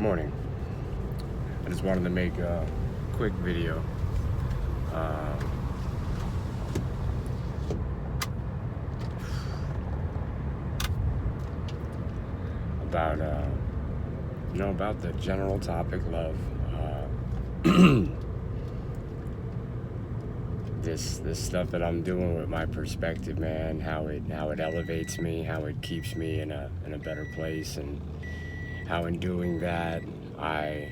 Good morning. I just wanted to make a quick video. About about the general topic love. This stuff that I'm doing with my perspective, man, how it elevates me, how it keeps me in a better place, and how in doing that I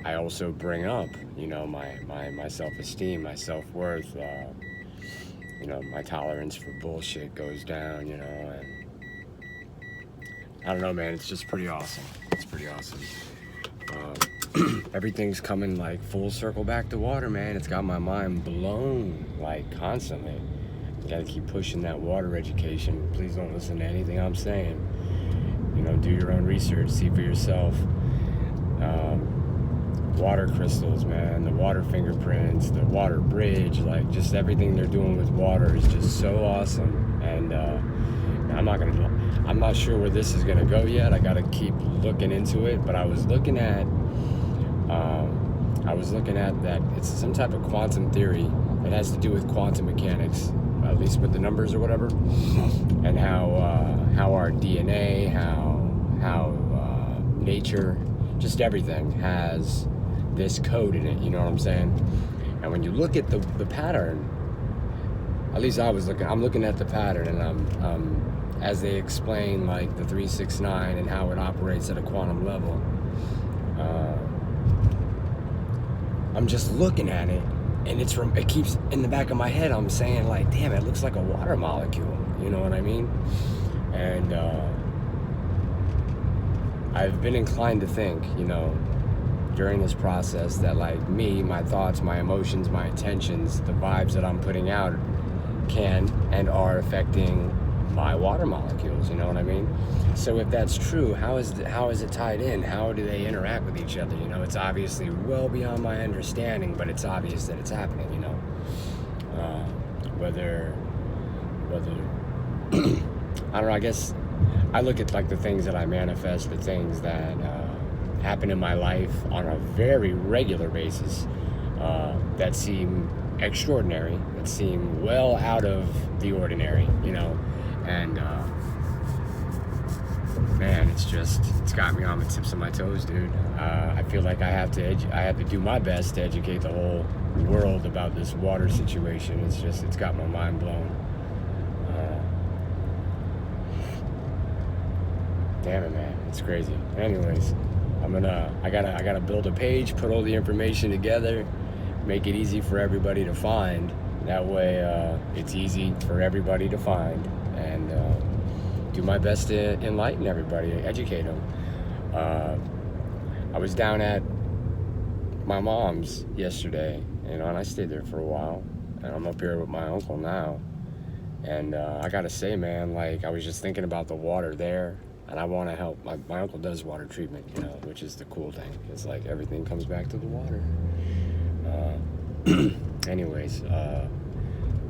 also bring up, my self-esteem, my self-worth, my tolerance for bullshit goes down, and I don't know, man, it's just pretty awesome. It's pretty awesome. Everything's coming like full circle back to water, man. It's got my mind blown like constantly. You gotta keep pushing that water education. Please don't listen to anything I'm saying. Do your own research, see for yourself. Water crystals, man, the water fingerprints, the water bridge, like just everything they're doing with water is just so awesome. And I'm not sure where this is gonna go yet. I gotta keep looking into it, but I was looking at that it's some type of quantum theory. It has to do with quantum mechanics, at least with the numbers or whatever, and how our DNA, how nature, just everything has this code in it. You know what I'm saying? And when you look at the pattern, at least I'm looking at the pattern, and I'm as they explain like the 369 and how it operates at a quantum level. I'm just looking at it, and it keeps in the back of my head. I'm saying like, damn, it looks like a water molecule. You know what I mean? And I've been inclined to think, during this process that like me, my thoughts, my emotions, my intentions, the vibes that I'm putting out can and are affecting my water molecules. You know what I mean? So if that's true, how is it tied in? How do they interact with each other? It's obviously well beyond my understanding, but it's obvious that it's happening. Whether I don't know. I guess I look at like the things that I manifest, the things that happen in my life on a very regular basis, that seem extraordinary, that seem well out of the ordinary, and man, it's got me on the tips of my toes, dude. I feel like I have to do my best to educate the whole world about this water situation. It's got my mind blown. Damn it, man, it's crazy. Anyways, I gotta build a page, put all the information together, make it easy for everybody to find. That way, it's easy for everybody to find, and do my best to enlighten everybody, educate them. I was down at my mom's yesterday, and I stayed there for a while, and I'm up here with my uncle now. And I gotta say, man, like I was just thinking about the water there. And I want to help. My uncle does water treatment, which is the cool thing. It's like everything comes back to the water. Anyways,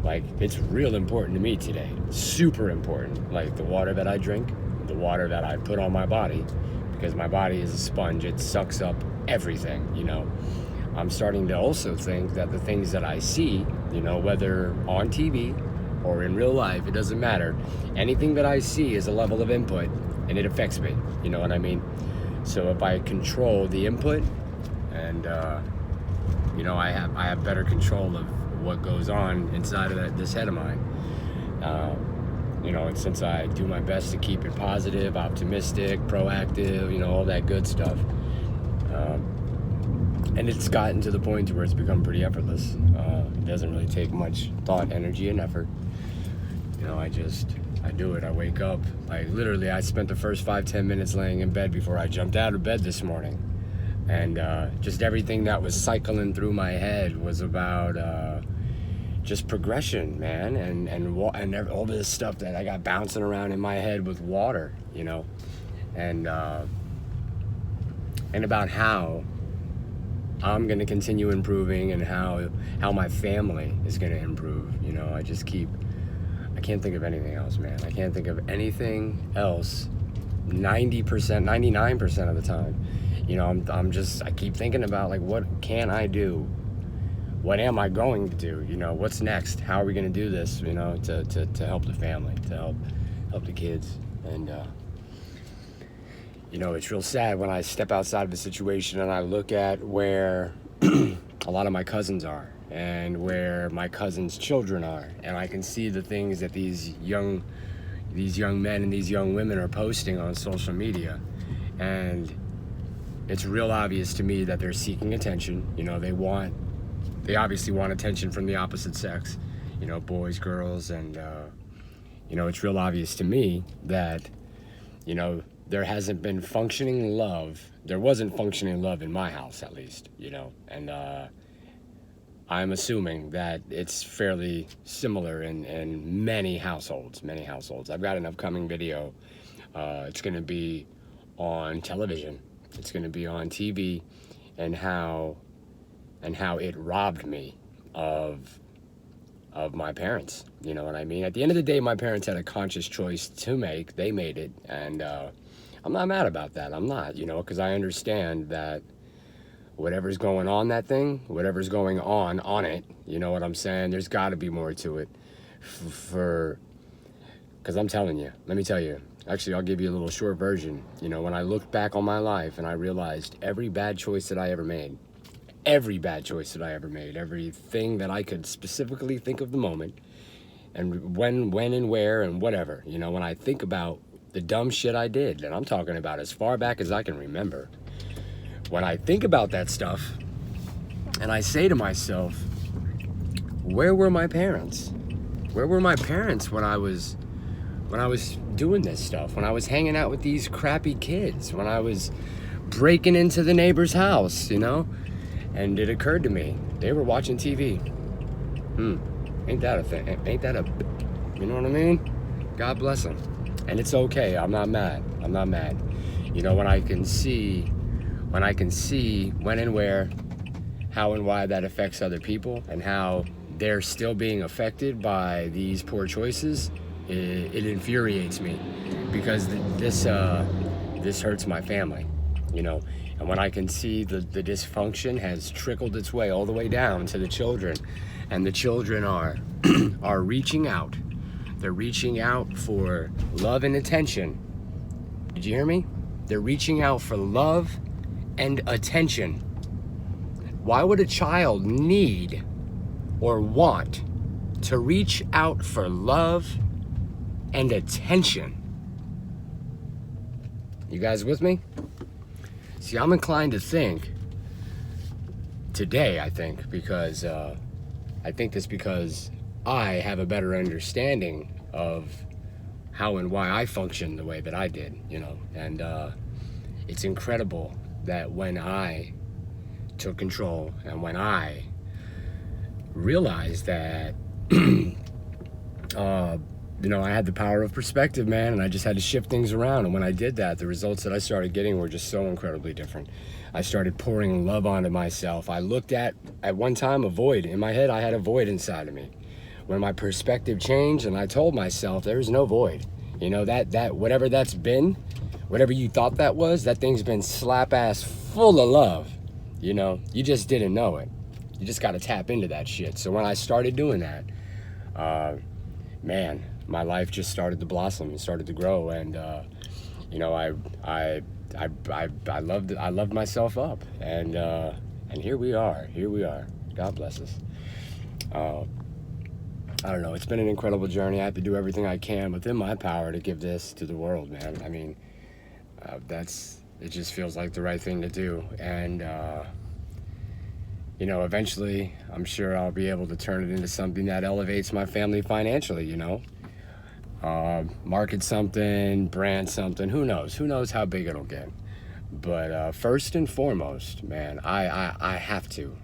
like it's real important to me today. Super important. Like the water that I drink, the water that I put on my body, because my body is a sponge. It sucks up everything, I'm starting to also think that the things that I see, whether on TV or in real life, it doesn't matter. Anything that I see is a level of input, and it affects me. You know what I mean? So if I control the input, and I have better control of what goes on inside of this head of mine. And since I do my best to keep it positive, optimistic, proactive, all that good stuff. And it's gotten to the point where it's become pretty effortless. It doesn't really take much thought, energy, and effort. I do it. I wake up. Like literally, I spent the first 5-10 minutes laying in bed before I jumped out of bed this morning. And just everything that was cycling through my head was about just progression, man, and all this stuff that I got bouncing around in my head with water, and about how I'm gonna continue improving, and how my family is gonna improve. I can't think of anything else, man. I can't think of anything else 90%, 99% of the time. You know, I keep thinking about, like, what can I do? What am I going to do? You know, what's next? How are we going to do this, you know, to help the family, to help the kids? And, you know, it's real sad when I step outside of the situation and I look at where a lot of my cousins are and where my cousins' children are, and I can see the things that these young men and these young women are posting on social media, and it's real obvious to me that they're seeking attention. You know, they obviously want attention from the opposite sex, you know, boys, girls, and you know, it's real obvious to me that, you know, there hasn't been functioning love. There wasn't functioning love in my house, at least, you know, and I'm assuming that it's fairly similar in many households. I've got an upcoming video. It's going to be on television. It's going to be on TV, and how it robbed me of my parents. You know what I mean? At the end of the day, my parents had a conscious choice to make. They made it, and I'm not mad about that. I'm not, you know, because I understand that whatever's going on whatever's going on it, you know what I'm saying? There's got to be more to it because I'm telling you, let me tell you, actually, I'll give you a little short version. You know, when I looked back on my life and I realized every bad choice that I ever made, everything that I could specifically think of the moment, and when and where and whatever, you know, when I think about the dumb shit I did, and I'm talking about as far back as I can remember, when I think about that stuff and I say to myself, where were my parents? Where were my parents when I was doing this stuff, when I was hanging out with these crappy kids, when I was breaking into the neighbor's house, you know? And it occurred to me, they were watching TV. Ain't that a thing? Ain't that a, you know what I mean? God bless them. And it's okay. I'm not mad. You know, when I can see when and where, how and why that affects other people, and how they're still being affected by these poor choices, it infuriates me, because this hurts my family, you know. And when I can see the dysfunction has trickled its way all the way down to the children, and the children are are reaching out. They're reaching out for love and attention. Did you hear me? They're reaching out for love and attention. Why would a child need or want to reach out for love and attention? You guys with me? See, I'm inclined to think today, because I have a better understanding of how and why I functioned the way that I did, you know. And it's incredible that when I took control and when I realized that, you know, I had the power of perspective, man, and I just had to shift things around. And when I did that, the results that I started getting were just so incredibly different. I started pouring love onto myself. I looked at one time, a void. In my head, I had a void inside of me. When my perspective changed and I told myself there's no void, you know, that whatever that's been, whatever you thought that was, that thing's been slap ass full of love, you know. You just didn't know it. You just got to tap into that shit. So when I started doing that, man, my life just started to blossom and started to grow. And you know, I loved myself up, and here we are. God bless us. I don't know, it's been an incredible journey. I have to do everything I can within my power to give this to the world, man. I mean, it just feels like the right thing to do. And you know, eventually I'm sure I'll be able to turn it into something that elevates my family financially, you know. Market something, brand something, who knows how big it'll get. But first and foremost, man, I have to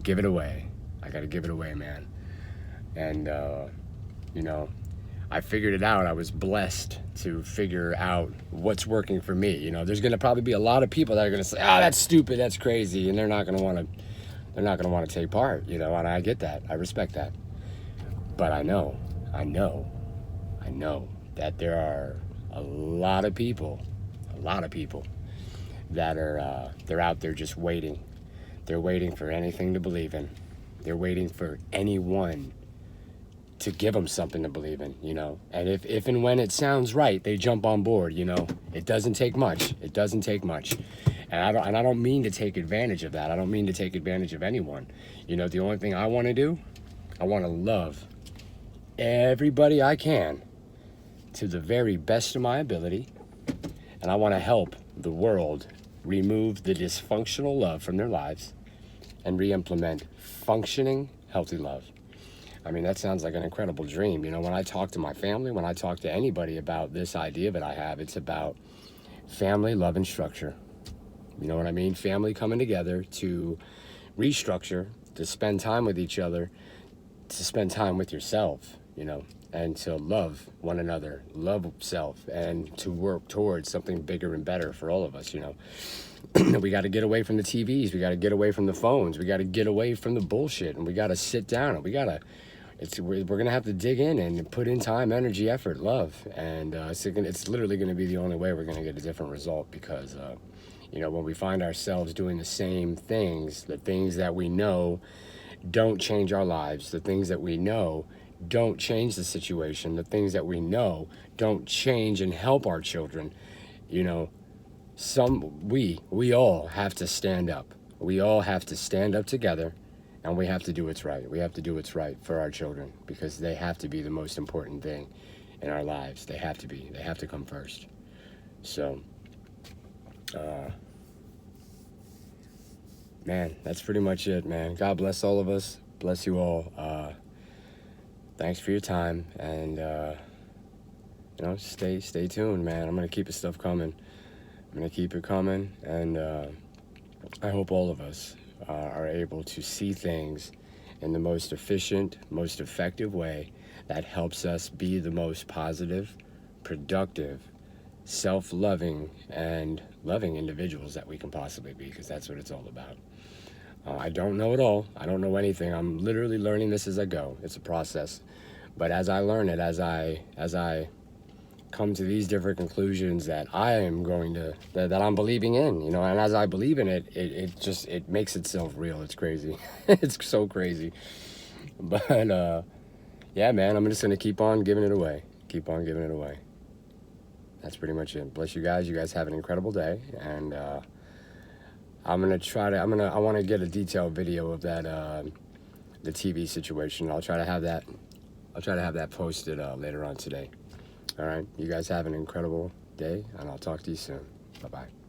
give it away. I gotta give it away, man. And you know, I figured it out. I was blessed to figure out what's working for me. You know, there's gonna probably be a lot of people that are gonna say, "Oh, that's stupid, that's crazy," and they're not gonna want to take part. You know, and I get that. I respect that. But I know that there are a lot of people that are they're out there just waiting. They're waiting for anything to believe in. They're waiting for anyone to give them something to believe in, you know. And if and when it sounds right, they jump on board, you know. It doesn't take much. It doesn't take much. And I don't mean to take advantage of that. I don't mean to take advantage of anyone. You know, the only thing I want to do, I want to love everybody I can to the very best of my ability. And I want to help the world remove the dysfunctional love from their lives and re-implement functioning, healthy love. I mean, that sounds like an incredible dream. You know, when I talk to my family, when I talk to anybody about this idea that I have, it's about family, love, and structure. You know what I mean? Family coming together to restructure, to spend time with each other, to spend time with yourself, you know, and to love one another, love self, and to work towards something bigger and better for all of us, you know. We got to get away from the TVs. We got to get away from the phones. We got to get away from the bullshit, and we got to sit down, and we're going to have to dig in and put in time, energy, effort, love. And it's literally going to be the only way we're going to get a different result because, you know, when we find ourselves doing the same things, the things that we know don't change our lives, the things that we know don't change the situation, the things that we know don't change and help our children, you know, we all have to stand up. We all have to stand up together. And we have to do what's right. We have to do what's right for our children because they have to be the most important thing in our lives. They have to be. They have to come first. So, man, that's pretty much it, man. God bless all of us. Bless you all. Thanks for your time. And, you know, stay tuned, man. I'm going to keep the stuff coming. I'm going to keep it coming. And I hope all of us are able to see things in the most efficient, most effective way that helps us be the most positive, productive, self-loving, and loving individuals that we can possibly be, because that's what it's all about. I don't know it all. I don't know anything. I'm literally learning this as I go. It's a process. But as I learn it, as I come to these different conclusions that I am going to, that I'm believing in, you know, and as I believe in it, it makes itself real. It's crazy. It's so crazy. But, yeah, man, I'm just going to keep on giving it away. Keep on giving it away. That's pretty much it. Bless you guys. You guys have an incredible day. And, I want to get a detailed video of that, the TV situation. I'll try to have that posted, later on today. All right, you guys have an incredible day, and I'll talk to you soon. Bye-bye.